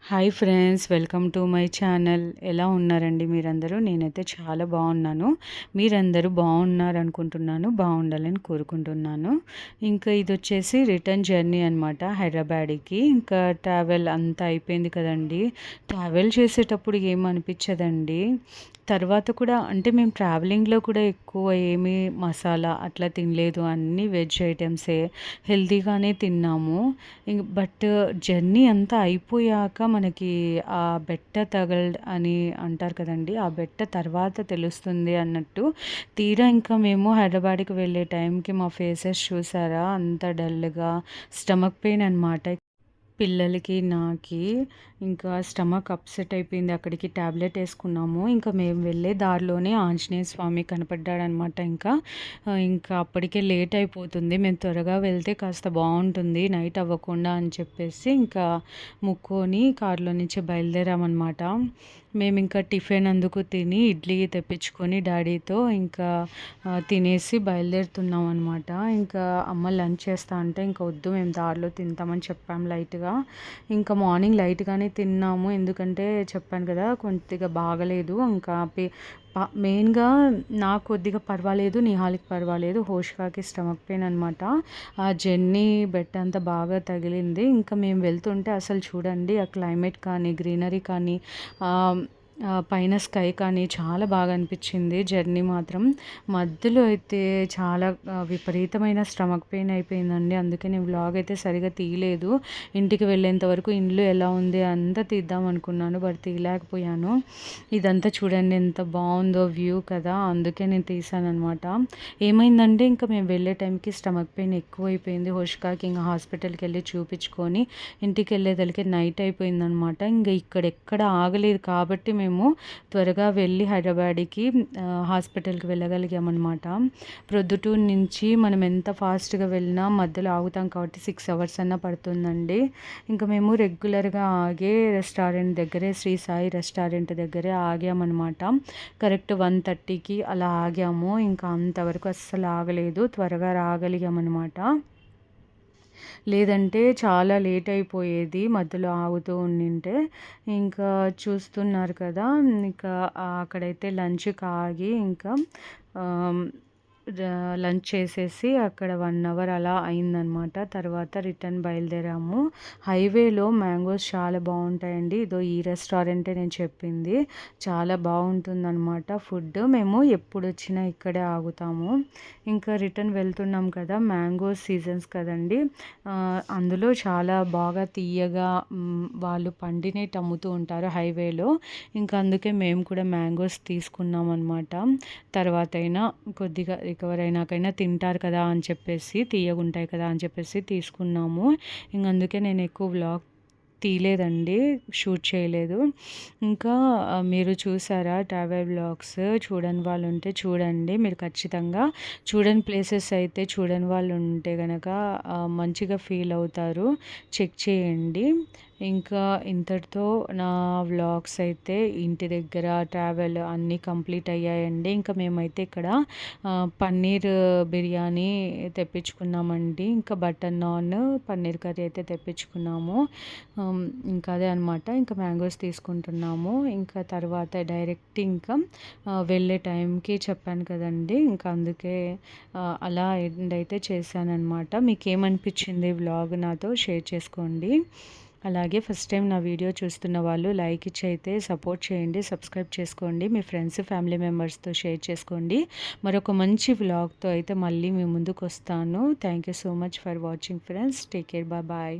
Hi friends, welcome to my channel. ఎలా ఉన్నారండి మీరందరూ? నేనైతే చాలా బాగున్నాను. మీరందరూ బాగున్నారనుకుంటున్నాను. బాగుండాలని కోరుకుంటున్నాను. ఇంకా ఇదొచ్చేసి రిటర్న్ జర్నీ అనమాట హైదరాబాద్‌కి. ఇంకా ట్రావెల్ అంతా అయిపోయింది కదండీ! ట్రావెల్ చేసేటప్పుడు ఏమనిపించదండి. తర్వాత కూడా అంటే మేము ట్రావెలింగ్‌లో కూడా ఎక్కువ ఏమి మసాలా అట్లా తినలేదు. అన్నీ వెజ్ ఐటెమ్సే హెల్తీగానే తిన్నాము. బట్ జర్నీ అంతా అయిపోయాక మనకి ఆ బెట్ట అని అంటారు కదండీ! ఆ బెట్ట తర్వాత తెలుస్తుంది అన్నట్టు. తీరా ఇంకా మేము హైదరాబాద్‌కి వెళ్ళే టైంకి మా ఫేసెస్ చూసారా? అంత డల్‌గా స్టమక్ పెయిన్ అనమాట. పిల్లలకి, నాకి ఇంకా స్టమక్ అప్సెట్ అయిపోయింది. అక్కడికి టాబ్లెట్ ఏసుకున్నాము. ఇంకా మేము వెళ్ళే దారిలోనే ఆంజనేయ స్వామి కనపడ్డాడనమాట ఇంకా. ఇంకా అప్పటికే లేట్ అయిపోతుంది. మేము త్వరగా వెళ్తే కాస్త బావుంటుంది నైట్ అవ్వకుండా అని చెప్పేసి ఇంకా మొక్కుకొని కారులో నుంచి బయలుదేరామనమాట. మేమింకా టిఫిన్ అందుకు తిని ఇడ్లీ తెప్పించుకొని డాడీతో ఇంకా తినేసి బయలుదేరుతున్నాం అనమాట. ఇంకా అమ్మ లంచ్ చేస్తా అంటే ఇంకా వద్దు, మేము దారిలో తింటామని చెప్పాం లైట్‌గా. ఇంకా మార్నింగ్ లైట్‌గానే తిన్నాము. ఎందుకంటే చెప్పాను కదా! కొద్దిగా బాగలేదు. ఇంకా మెయిన్‌గా నాకు కొద్దిగా పర్వాలేదు. నిహాల్‌కి పర్వాలేదు. హోషికాకి స్టమక్ పెయిన్ అనమాట. ఆ జర్నీ బెట్ అంతా బాగా తగిలింది. ఇంకా మేము వెళ్తుంటే అసలు చూడండి ఆ క్లైమేట్ కానీ, గ్రీనరీ కానీ పైన స్కై కానీ చాలా బాగా అనిపించింది జర్నీ మాత్రం. మధ్యలో అయితే చాలా విపరీతమైన స్టమక్ పెయిన్ అయిపోయిందండి. అందుకే నేను వ్లాగ్ అయితే సరిగ్గా తీయలేదు. ఇంటికి వెళ్ళేంత వరకు ఇల్లు ఎలా ఉంది అంతా తీద్దాం అనుకున్నాను. బట్ తీయలేకపోయాను. ఇదంతా చూడండి ఎంత బాగుందో వ్యూ కదా! అందుకే నేను తీసాననమాట. ఏమైందంటే ఇంకా మేము వెళ్ళే టైంకి స్టమక్ పెయిన్ ఎక్కువైపోయింది. హోషికాకి ఇంకా హాస్పిటల్‌కి వెళ్ళి చూపించుకొని ఇంటికి వెళ్ళేదలికి నైట్ అయిపోయిందనమాట. ఇంకా ఇక్కడెక్కడ ఆగలేదు కాబట్టి మేము త్వరగా వెళ్ళి హైదరాబాద్‌కి హాస్పిటల్‌కి వెళ్ళగలిగామనమాట. ప్రొద్దుటూరు నుంచి మనం ఎంత ఫాస్ట్‌గా వెళ్ళినా మధ్యలో ఆగుతాం కాబట్టి 6 అవర్స్ అన్నా పడుతుందండి. ఇంకా మేము రెగ్యులర్‌గా ఆగే రెస్టారెంట్ దగ్గరే, శ్రీ సాయి రెస్టారెంట్ దగ్గరే ఆగామనమాట. కరెక్ట్ 1:30కి అలా ఆగాము. ఇంకా అంతవరకు అస్సలు ఆగలేదు. త్వరగా రాగలిగామనమాట. లేదంటే చాలా లేట్ అయిపోయేది మధ్యలో ఆగుతూ ఉండింటే. ఇంకా చూస్తున్నారు కదా! ఇంకా అక్కడైతే లంచ్‌కి ఆగి ఇంకా ఆహ్, లంచ్ చేసేసి అక్కడ 1 అవర్ అలా అయిందనమాట. తర్వాత రిటర్న్ బయలుదేరాము. హైవేలో మ్యాంగోస్ చాలా బావుంటాయండి. ఇదో ఈ రెస్టారెంటే నేను చెప్పింది. చాలా బావుంటుందనమాట ఫుడ్. మేము ఎప్పుడొచ్చినా ఇక్కడే ఆగుతాము. ఇంకా రిటర్న్ వెళ్తున్నాం కదా! మ్యాంగోస్ సీజన్స్ కదండీ! అందులో చాలా బాగా తియ్యగా వాళ్ళు పండినవి అమ్ముతూ ఉంటారు హైవేలో. ఇంకా అందుకే మేము కూడా మ్యాంగోస్ తీసుకున్నామన్నమాట. తర్వాతైనా కొద్దిగా రికవర్ అయినాకైనా తింటారు కదా అని చెప్పేసి, తియ్యగుంటాయి కదా అని చెప్పేసి తీసుకున్నాము. ఇంక అందుకే నేను ఎక్కువ వ్లాగ్ తీయలేదండి, షూట్ చేయలేదు. ఇంకా మీరు చూసారా ట్రావెల్ వ్లాగ్స్? చూడని వాళ్ళు ఉంటే చూడండి. మీరు ఖచ్చితంగా చూడని ప్లేసెస్ అయితే చూడని వాళ్ళు ఉంటే గనక మంచిగా ఫీల్ అవుతారు. చెక్ చేయండి. ఇంకా ఇంతటితో నా వ్లాగ్స్ అయితే ఇంటి దగ్గర ట్రావెల్ అన్నీ కంప్లీట్ అయ్యాయండి. ఇంకా మేమైతే ఇక్కడ పన్నీర్ బిర్యానీ తెప్పించుకున్నామండి. ఇంకా బటర్ నాన్, పన్నీర్ కర్రీ అయితే తెప్పించుకున్నాము. ఇంకా అదే అనమాట. ఇంకా మ్యాంగోస్ తీసుకుంటున్నాము. ఇంకా తర్వాత డైరెక్ట్ ఇంకా వెళ్ళే టైంకి చెప్పాను కదండీ! ఇంకా అందుకే అలా ఎండ్ అయితే చేశాననమాట. మీకేమనిపించింది వ్లాగ్ నాతో షేర్ చేసుకోండి. అలాగే ఫస్ట్ టైం నా వీడియో చూస్తున్న వాళ్ళు లైక్ ఇచ్చి అయితే సపోర్ట్ చేయండి. సబ్స్క్రైబ్ చేసుకోండి. మీ ఫ్రెండ్స్, ఫ్యామిలీ మెంబర్స్తో షేర్ చేసుకోండి. మరొక మంచి వ్లాగ్తో అయితే మళ్ళీ మీ ముందుకు వస్తాను. Thank you so much for watching friends. Take care. Bye.